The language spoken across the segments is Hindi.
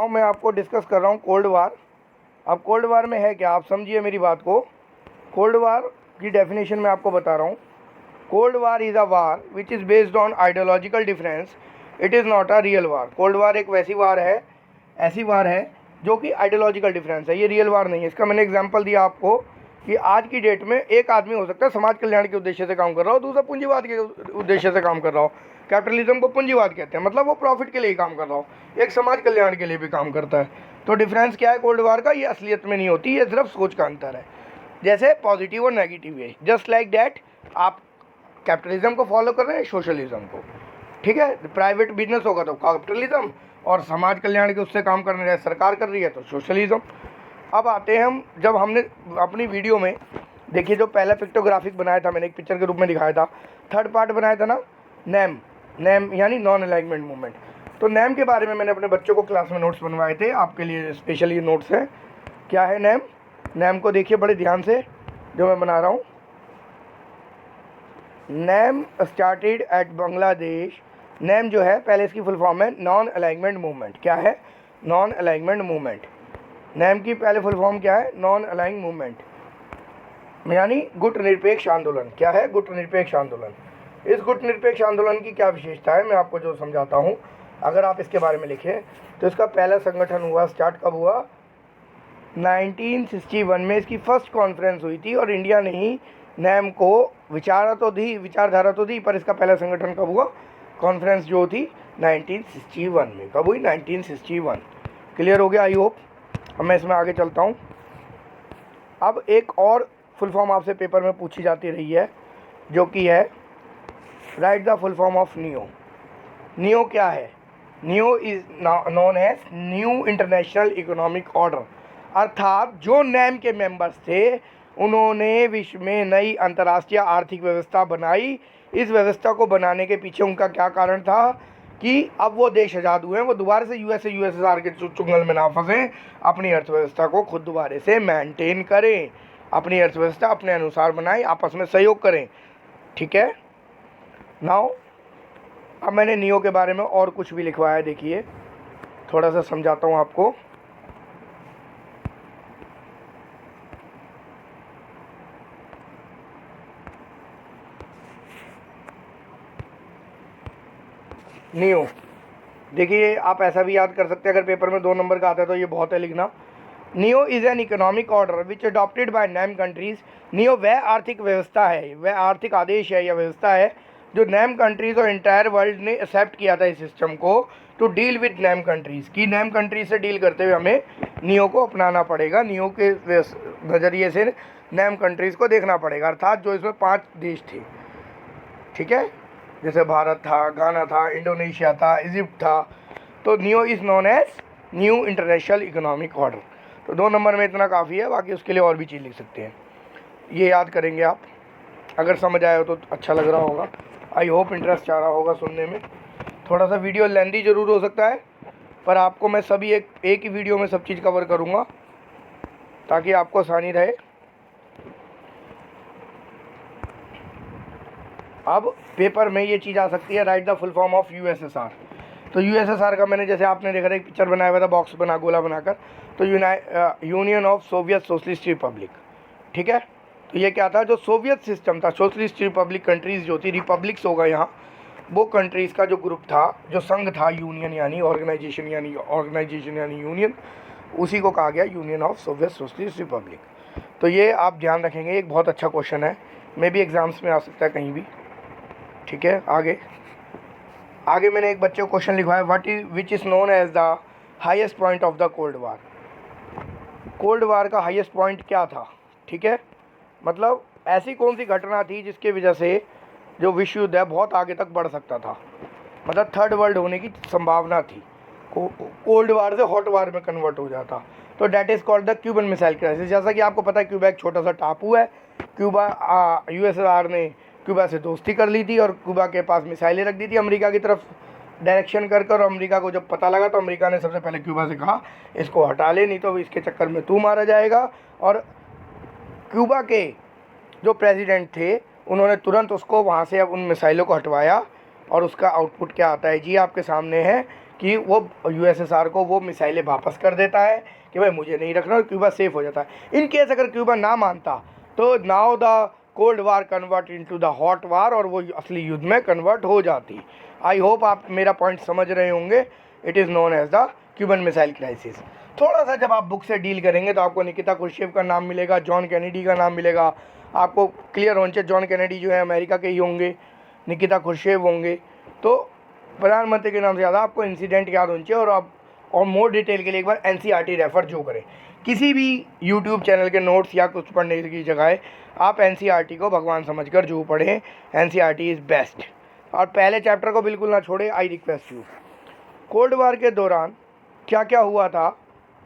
नाउ मैं आपको डिस्कस कर रहा हूँ कोल्ड वार। अब कोल्ड वार में है क्या, आप समझिए मेरी बात को। कोल्ड वार की डेफिनेशन मैं आपको बता रहा हूँ। Cold war is a war which is based on ideological difference, it is not a real war. Cold वार एक वैसी वार है, ऐसी वार है जो कि आइडियोलॉजिकल डिफरेंस है, ये रियल वार नहीं है। इसका मैंने एग्जांपल दिया आपको कि आज की डेट में एक आदमी हो सकता है समाज कल्याण के उद्देश्य से काम कर रहा हो, दूसरा पूंजीवाद के उद्देश्य से काम कर रहा हो। कैपिटलिज्म को पूंजीवाद कहते हैं, मतलब वो प्रॉफिट के लिए ही काम कर रहा हो, एक समाज कल्याण के लिए भी काम करता है। तो डिफरेंस क्या है कोल्ड वार का, ये असलियत में नहीं होती, ये सिर्फ सोच का अंतर है। जैसे पॉजिटिव और नेगेटिव है, जस्ट लाइक डैट आप कैपिटलिज्म को फॉलो कर रहे हैं, सोशलिज्म को, ठीक है। प्राइवेट बिजनेस होगा तो कैपिटलिज्म, और समाज कल्याण के उससे काम करने रहे सरकार कर रही है तो सोशलिज्म। अब आते हैं हम, जब हमने अपनी वीडियो में देखिए जो पहला पिक्टोग्राफिक बनाया था, मैंने एक पिक्चर के रूप में दिखाया था, थर्ड पार्ट बनाया था ना, नैम यानी नॉन अलाइनमेंट मूवमेंट। तो नैम के बारे में मैंने अपने बच्चों को क्लास में नोट्स बनवाए थे, आपके लिए स्पेशल ये नोट्स हैं। क्या है नैम? नैम को देखिए बड़े ध्यान से जो मैं बना रहा हूँ। NAM started at Bangladesh. NAM जो है पहले इसकी फुल फॉर्म है नॉन अलाइनमेंट मूवमेंट। क्या है? Non alignment movement. नैम की पहले फुल फॉर्म क्या है? नॉन अलाइंग मूवमेंट, यानी गुट निरपेक्ष आंदोलन। क्या है? गुट निरपेक्ष आंदोलन। इस गुट निरपेक्ष आंदोलन की क्या विशेषता है, मैं आपको जो समझाता हूँ। अगर आप इसके बारे में लिखें तो इसका पहला संगठन हुआ, स्टार्ट कब हुआ? 1961 में इसकी फर्स्ट कॉन्फ्रेंस हुई थी, और इंडिया ने ही नैम को विचारधारा तो दी, पर इसका पहला संगठन कब हुआ? कॉन्फ्रेंस जो थी 1961 में। कब हुई? 1961। क्लियर हो गया आई होप। अब मैं इसमें आगे चलता हूँ। अब एक और फुल फॉर्म आपसे पेपर में पूछी जाती रही है, जो कि है right the full form of NIEO. NIEO क्या है? NIEO is known as new international economic order, अर्थात जो नैम के मेंबर्स थे उन्होंने विश्व में नई अंतर्राष्ट्रीय आर्थिक व्यवस्था बनाई। इस व्यवस्था को बनाने के पीछे उनका क्या कारण था कि अब वो देश आज़ाद हुए हैं, वो दोबारा से यूएसएसआर के चुंगल में ना फंसें, अपनी अर्थव्यवस्था को खुद दोबारा से मेंटेन करें, अपनी अर्थव्यवस्था अपने अनुसार बनाएं, आपस में सहयोग करें। ठीक है। नाउ अब मैंने नियो के बारे में और कुछ भी लिखवाया, देखिए थोड़ा सा समझाता हूँ आपको। नियो देखिए, आप ऐसा भी याद कर सकते हैं, अगर पेपर में 2 नंबर का आता है तो ये बहुत है लिखना। NIEO is an economic order which adopted by NAM countries. NIEO वह आर्थिक व्यवस्था है, वह आर्थिक आदेश है या व्यवस्था है जो नैम कंट्रीज़ और इंटायर वर्ल्ड ने एक्सेप्ट किया था इस सिस्टम को, to deal with NAM countries, की नैम कंट्रीज से डील करते हुए हमें नियो को अपनाना पड़ेगा। नियो के नज़रिए से नैम कंट्रीज़ को देखना पड़ेगा, अर्थात जो इसमें 5 देश थे, ठीक है, जैसे भारत था, गाना था, इंडोनेशिया था, इजिप्ट था। तो NIEO is known as new international economic order. तो 2 नंबर में इतना काफ़ी है, बाकी उसके लिए और भी चीज़ लिख सकते हैं। ये याद करेंगे आप, अगर समझ आए हो तो अच्छा लग रहा होगा। आई होप इंटरेस्ट आ रहा होगा सुनने में। थोड़ा सा वीडियो लेंदी ज़रूर हो सकता है, पर आपको मैं सभी एक ही वीडियो में सब चीज़ कवर करूँगा ताकि आपको आसानी रहे। अब पेपर में ये चीज़ आ सकती है, right the full form of USSR. तो यूएसएसआर का मैंने, जैसे आपने देखा था एक पिक्चर बनाया हुआ था बॉक्स बना गोला बनाकर, तो union of Soviet socialist Republic. ठीक है। तो ये क्या था? जो सोवियत सिस्टम था, सोशलिस्ट रिपब्लिक कंट्रीज़ जो थी, रिपब्लिक्स होगा यहाँ, वो कंट्रीज़ का जो ग्रुप था, जो संघ था, यूनियन यानी ऑर्गेनाइजेशन यानी यूनियन, उसी को कहा गया union of Soviet socialist Republic. तो ये आप ध्यान रखेंगे, एक बहुत अच्छा क्वेश्चन है, मे भी एग्जाम्स में आ सकता है कहीं भी। ठीक है। आगे मैंने एक बच्चे को क्वेश्चन लिखवाया, which is known as the highest point of the cold war. Cold war का हाईएस्ट पॉइंट क्या था? ठीक है, मतलब ऐसी कौन सी घटना थी जिसके वजह से जो विश्व युद्ध है बहुत आगे तक बढ़ सकता था, मतलब थर्ड वर्ल्ड होने की संभावना थी, कोल्ड वार से हॉट वार में कन्वर्ट हो जाता। तो that is called the Cuban missile crisis. जैसा कि आपको पता है, क्यूबा एक छोटा सा टापू है। यूएसएसआर ने क्यूबा से दोस्ती कर ली थी और क्यूबा के पास मिसाइलें रख दी थी अमेरिका की तरफ डायरेक्शन कर कर। अमेरिका को जब पता लगा तो अमेरिका ने सबसे पहले क्यूबा से कहा इसको हटा ले, नहीं तो इसके चक्कर में तू मारा जाएगा। और क्यूबा के जो प्रेसिडेंट थे उन्होंने तुरंत उसको वहाँ से अब उन मिसाइलों को हटवाया, और उसका आउटपुट क्या आता है जी आपके सामने है कि वो यूएसएसआर को वो मिसाइलें वापस कर देता है कि भाई मुझे नहीं रखना, और क्यूबा सेफ हो जाता है। इन केस अगर क्यूबा ना मानता तो now the cold war convert into the hot war, और वो असली युद्ध में कन्वर्ट हो जाती। आई होप आप मेरा पॉइंट समझ रहे होंगे। It is known as the Cuban missile crisis. थोड़ा सा जब आप बुक से डील करेंगे तो आपको निकिता क्रुश्चेव का नाम मिलेगा, जॉन कैनेडी का नाम मिलेगा। आपको क्लियर होना चाहिए जॉन कैनेडी जो है अमेरिका के ही होंगे, निकिता क्रुश्चेव होंगे। तो प्रधानमंत्री के नाम से ज़्यादा आपको इंसिडेंट याद होना चाहिए। और आप और मोर डिटेल के लिए एक बार एनसीईआरटी रेफ़र जो करें, किसी भी यूट्यूब चैनल के नोट्स या कुछ पढ़ने की जगह आप एनसीईआरटी को भगवान समझकर जो पढ़ें। NCERT is best. और पहले चैप्टर को बिल्कुल ना छोड़े, I request you. Cold war के दौरान क्या क्या हुआ था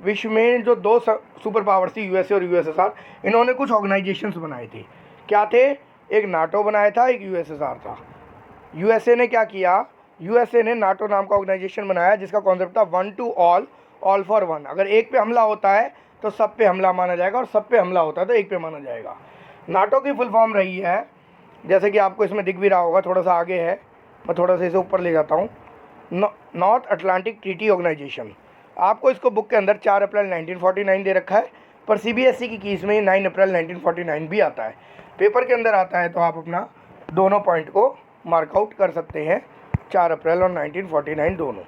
विश्व में, जो दो सुपर पावर्स थी यूएसए और यूएसएसआर, इन्होंने कुछ ऑर्गेनाइजेशंस बनाए थे। क्या थे? एक नाटो बनाया था, एक यूएसएसआर था। यूएसए ने क्या किया, यूएसए ने नाटो नाम का ऑर्गेनाइजेशन बनाया जिसका कॉन्सेप्ट था one two all, all for one. अगर एक पे हमला होता है तो सब पे हमला माना जाएगा, और सब पे हमला होता है तो एक पे माना जाएगा। नाटो की फुल फॉर्म रही है, जैसे कि आपको इसमें दिख भी रहा होगा, थोड़ा सा आगे है, मैं थोड़ा सा इसे ऊपर ले जाता हूँ, नॉर्थ अटलांटिक ट्रीटी ऑर्गेनाइजेशन। आपको इसको बुक के अंदर 4 अप्रैल 1949 दे रखा है, पर सीबीएसई की कीज में 9 अप्रैल 1949 भी आता है। पेपर के अंदर आता है तो आप अपना दोनों पॉइंट को मार्कआउट कर सकते हैं, 4 अप्रैल और 1949 दोनों।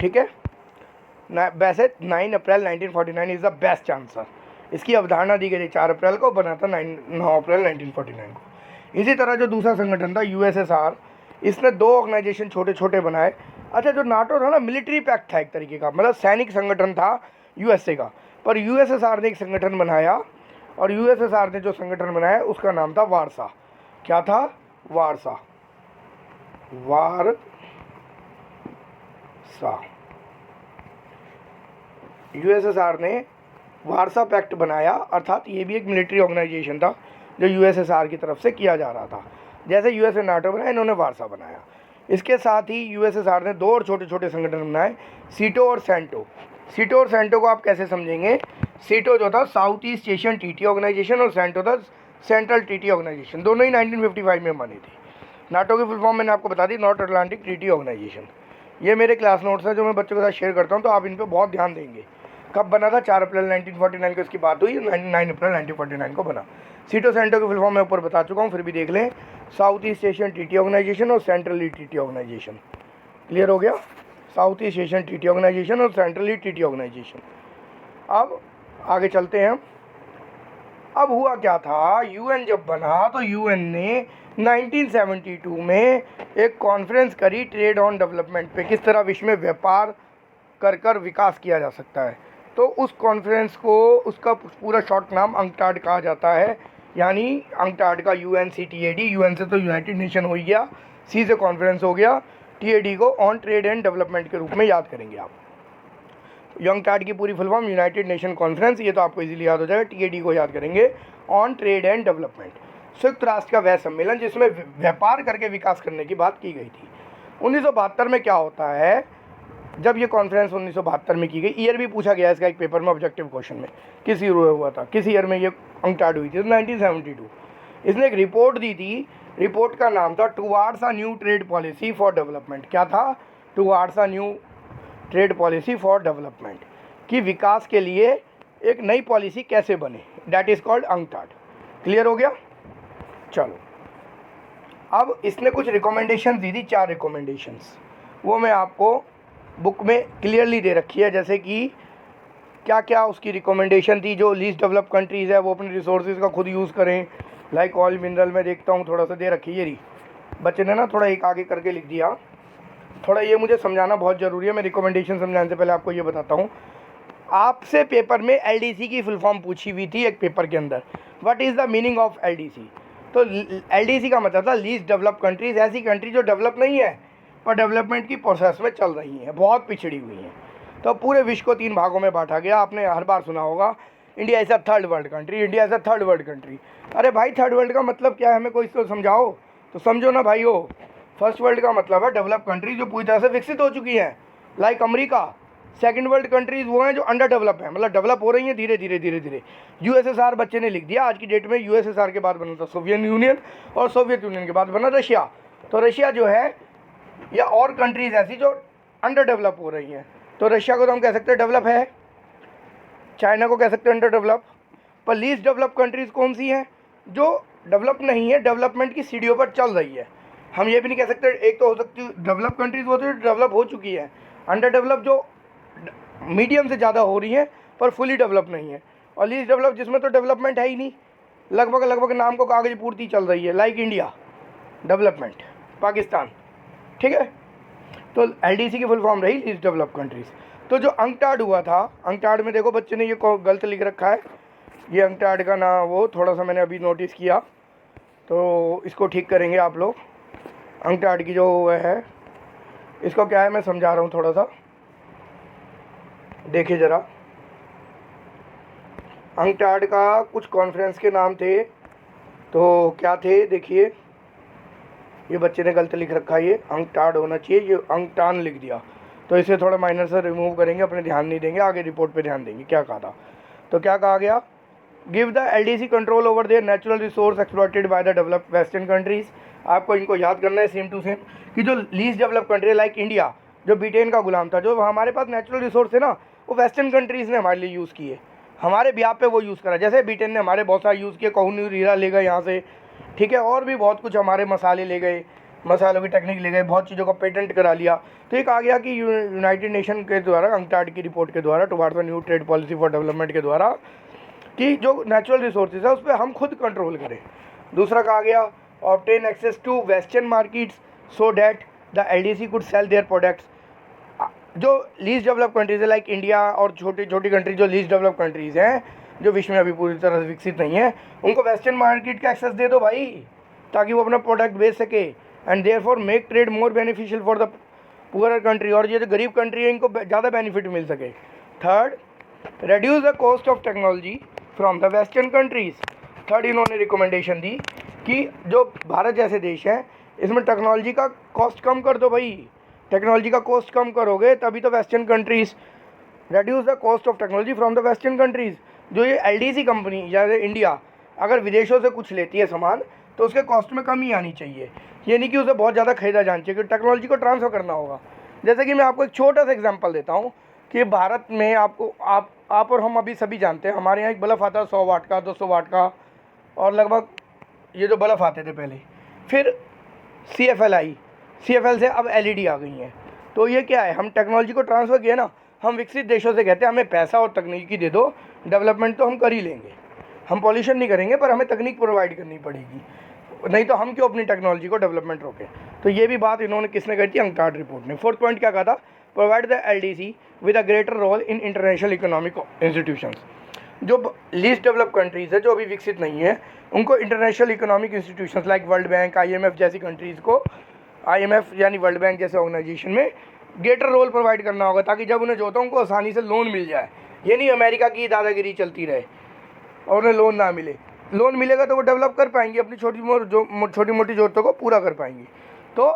ठीक है, वैसे 9 अप्रैल 1949 इज़ द बेस्ट आंसर। इसकी अवधारणा दी गई थी 4 अप्रैल को, बना था 9 अप्रैल 1949 को। इसी तरह जो दूसरा संगठन था यूएसएसआर, इसने 2 ऑर्गेनाइजेशन छोटे छोटे बनाए। अच्छा, जो नाटो था ना, मिलिट्री पैक्ट था एक तरीके का, मतलब सैनिक संगठन था यूएसए का। पर यूएसएसआर ने एक संगठन बनाया, और यूएसएसआर ने जो संगठन बनाया उसका नाम था वारसा। क्या था? वारसा। यूएसएसआर ने वारसा पैक्ट बनाया, अर्थात ये भी एक मिलिट्री ऑर्गेनाइजेशन था जो यूएसएसआर की तरफ से किया जा रहा था। जैसे यूएसए नाटो बनाया, इन्होंने वारसा बनाया। इसके साथ ही यूएसएसआर ने 2 और छोटे छोटे संगठन बनाए, सीटो और सेंटो। सीटो और सेंटो को आप कैसे समझेंगे? सीटो जो था south east Asian treaty organisation, और सेंटो था सेंट्रल ट्रीटी ऑर्गेनाइजेशन। दोनों ही 1955 में बनी थी। नाटो की फुल फॉर्म मैंने आपको बता दी, नॉर्थ अटलांटिक ट्रीटी ऑर्गेनाइजेशन। ये मेरे क्लास नोट्स हैं जो मैं बच्चों के साथ शेयर करता हूँ, तो आप इन पर बहुत ध्यान देंगे। कब बना था? 4 अप्रैल 1949 को इसकी बात हुई, 9 अप्रैल 1949 को बना। सीटो सेंटो की फुल फॉर्म मैं ऊपर बता चुका हूँ, फिर भी देख लें। South east Asian treaty organisation और सेंट्रली ट्रीटी ऑर्गेनाइजेशन। क्लियर हो गया? South east Asian treaty organisation और सेंट्रली ट्रीटी ऑर्गेनाइजेशन। अब आगे चलते हैं। अब हुआ क्या था, यूएन जब बना तो यूएन ने 1972 में एक कॉन्फ्रेंस करी ट्रेड ऑन डेवलपमेंट पे, किस तरह विश्व में व्यापार कर विकास किया जा सकता है। तो उस कॉन्फ्रेंस को, उसका पूरा शॉर्ट नाम अंकटाड कहा जाता है, यानी अंकटाड का UNCTAD, यूएन से तो यूनाइटेड नेशन हो गया, सी से कॉन्फ्रेंस हो गया, TAD को ऑन ट्रेड एंड डेवलपमेंट के रूप में याद करेंगे आप। अंकटाड की पूरी full form United nation conference, ये तो आपको इजीली याद हो जाएगा। TAD को याद करेंगे, ऑन ट्रेड एंड डेवलपमेंट। संयुक्त राष्ट्र का वह सम्मेलन जिसमें व्यापार करके विकास करने की बात की गई थी। 1972 में क्या होता है, जब ये कॉन्फ्रेंस 1972 में की गई, ईयर भी पूछा गया इसका एक पेपर में, ऑब्जेक्टिव क्वेश्चन में, किस ईयर हुआ था, किस ईयर में ये अंकटाड हुई थी? 1972। इसने एक रिपोर्ट दी थी, रिपोर्ट का नाम था towards a new trade policy for development. क्या था? Towards a new trade policy for development, कि विकास के लिए एक नई पॉलिसी कैसे बने, that is called UNCTAD. Clear हो गया? चलो, अब इसने कुछ रिकमेंडेशन दी थी, 4 रिकमेंडेशंस, वो मैं आपको बुक में क्लियरली दे रखी है। जैसे कि क्या क्या उसकी रिकमेंडेशन थी। जो लीस्ट डेवलप कंट्रीज़ है वो अपने रिसोर्सेज का खुद यूज़ करें, लाइक ऑयल मिनरल में देखता हूँ थोड़ा सा दे रखी है। ये बच्चे ने ना थोड़ा एक आगे करके लिख दिया, थोड़ा ये मुझे समझाना बहुत ज़रूरी है। मैं रिकमेंडेशन समझाने से पहले आपको ये बताता हूँ, आपसे पेपर में LDC की फुल फॉर्म पूछी हुई थी एक पेपर के अंदर, what is the meaning of LDC। तो LDC का मतलब था लीस्ट डेवलप कंट्रीज़, ऐसी कंट्री जो डेवलप नहीं है पर डेवलपमेंट की प्रोसेस में चल रही हैं, बहुत पिछड़ी हुई हैं। तो पूरे विश्व को 3 भागों में बांटा गया। आपने हर बार सुना होगा, India is a third world country, India is a third world country. अरे भाई, थर्ड वर्ल्ड का मतलब क्या है, हमें कोई तो समझाओ, तो समझो ना भाई। हो फर्स्ट वर्ल्ड का मतलब है डेवलप कंट्री जो पूरी तरह से विकसित हो चुकी हैं, like America. Second world countries वो हैं जो अंडर डेवलप हैं, मतलब डेवलप हो रही हैं धीरे धीरे धीरे धीरे। USSR बच्चे ने लिख दिया, आज की डेट में USSR के बाद बना था सोवियत यूनियन, और सोवियत यूनियन के बाद बना रशिया। तो रशिया जो है, या और कंट्रीज़ ऐसी जो अंडर डेवलप हो रही हैं। तो रशिया को तो हम कह सकते हैं डेवलप है, चाइना को कह सकते हैं अंडर डेवलप, पर लीस्ट डेवलप कंट्रीज़ कौन सी हैं? जो डेवलप नहीं है, डेवलपमेंट की सीढ़ियों पर चल रही है। हम ये भी नहीं कह सकते, एक तो हो सकती है डेवलप कंट्रीज़ वो तो डेवलप हो चुकी है, अंडर डेवलप जो मीडियम से ज़्यादा हो रही है पर फुली डेवलप नहीं है, और लीस्ट डेवलप जिसमें तो डेवलपमेंट है ही नहीं, लगभग नाम को कागज पूर्ति चल रही है, लाइक इंडिया डेवलपमेंट, पाकिस्तान, ठीक है। तो LDC की फुल फॉर्म रही लीस्ट डेवलप कंट्रीज़। तो जो अंकटाड हुआ था, अंकटाड में देखो बच्चे ने ये गलत लिख रखा है, ये अंकटाड का ना वो थोड़ा सा मैंने अभी नोटिस किया, तो इसको ठीक करेंगे आप लोग। अंकटाड की जो है, इसको क्या है मैं समझा रहा हूँ थोड़ा सा, देखिए ज़रा। अंकटाड का कुछ कॉन्फ्रेंस के नाम थे, तो क्या थे देखिए, ये बच्चे ने गलत लिख रखा है, ये अंकटाड होना चाहिए, ये अंकटान लिख दिया, तो इसे थोड़ा माइनर से रिमूव करेंगे, अपने ध्यान नहीं देंगे, आगे रिपोर्ट पे ध्यान देंगे। क्या कहा था, तो क्या कहा गया, give the LDC control over there natural resource exploited by the developed western countries. आपको इनको याद करना है सेम टू सेम, कि जो least develop country like India, जो ब्रिटेन का गुलाम था, जो हमारे पास नेचुरल रिसोर्स है ना, वो वेस्टर्न कंट्रीज़ ने हमारे लिए यूज़ किए, हमारे ब्याह पे वो यूज़ करा। जैसे ब्रिटेन ने हमारे बहुत सारे यूज़ किए, कोहिनूर हीरा ले गए यहाँ से, ठीक है, और भी बहुत कुछ हमारे मसाले ले गए, मसालों की टेक्निक ले गए, बहुत चीज़ों का पेटेंट करा लिया। तो एक आ गया कि यूनाइटेड नेशन के द्वारा, अंकटाड की रिपोर्ट के द्वारा, towards the new trade policy for development के द्वारा, कि जो नेचुरल रिसोर्सेज है उस पर हम खुद कंट्रोल करें। दूसरा कहा गया, obtain access to western markets so that the LDC could sell their products. जो लीस्ट डेवलप कंट्रीज़ है लाइक इंडिया और छोटी छोटी कंट्री जो लीस्ट डेवलप कंट्रीज़ हैं, जो विश्व में अभी पूरी तरह से विकसित नहीं है, उनको वेस्टर्न मार्केट का एक्सेस दे दो भाई, ताकि वो अपना प्रोडक्ट बेच सके, and therefore make trade more beneficial for the poor country, और ये जो गरीब कंट्री है इनको ज़्यादा बेनिफिट मिल सके। Third, reduce the cost of technology from the western countries। Third इन्होंने रिकमेंडेशन दी कि जो भारत जैसे देश हैं इसमें टेक्नोलॉजी का कॉस्ट कम कर दो भाई, टेक्नोलॉजी का कॉस्ट कम करोगे तभी तो western countries, reduce the cost of technology from the western countries। जो ये LDC कंपनी या इंडिया अगर विदेशों से कुछ लेती है सामान तो उसके कॉस्ट में कमी आनी चाहिए, ये नहीं कि उसे बहुत ज़्यादा खरीदा जाना चाहिए, क्योंकि टेक्नोलॉजी को ट्रांसफ़र करना होगा। जैसे कि मैं आपको एक छोटा सा एग्जांपल देता हूँ कि भारत में आपको आप और हम अभी सभी जानते हैं, हमारे यहाँ एक बल्ब आता है 100 वाट का, 200 वाट का, और लगभग ये जो बल्ब आते थे पहले, फिर CFL आई, CFL से अब LED आ गई हैं। तो ये क्या है, हम टेक्नोलॉजी को ट्रांसफ़र किया ना, हम विकसित देशों से कहते हैं हमें पैसा और तकनीकी दे दो, डेवलपमेंट तो हम कर ही लेंगे, हम पॉल्यूशन नहीं करेंगे पर हमें तकनीक प्रोवाइड करनी पड़ेगी, नहीं तो हम क्यों अपनी टेक्नोलॉजी को डेवलपमेंट रोकें। तो ये भी बात इन्होंने किसने कही थी, अंकटाड रिपोर्ट ने। फोर्थ पॉइंट क्या कहा था, provide the LDC with a greater role in international economic institutions. जो लीस्ट डेवलप कंट्रीज़ है, जो अभी विकसित नहीं है, उनको international economic institutions like World Bank, IMF जैसी कंट्रीज़ को, IMF यानी वर्ल्ड बैंक जैसे ऑर्गेनाइजेशन में ग्रेटर रोल प्रोवाइड करना होगा, ताकि जब उन्हें जो होता है उनको आसानी से लोन मिल जाए। ये नहीं अमेरिका की दादागिरी चलती रहे और उन्हें लोन ना मिले, लोन मिलेगा तो वो डेवलप कर पाएंगे, अपनी छोटी मोटी ज़रूरतों को पूरा कर पाएंगी। तो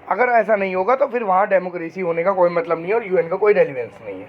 अगर ऐसा नहीं होगा तो फिर वहाँ डेमोक्रेसी होने का कोई मतलब नहीं है और UN का कोई रेलिवेंस नहीं है।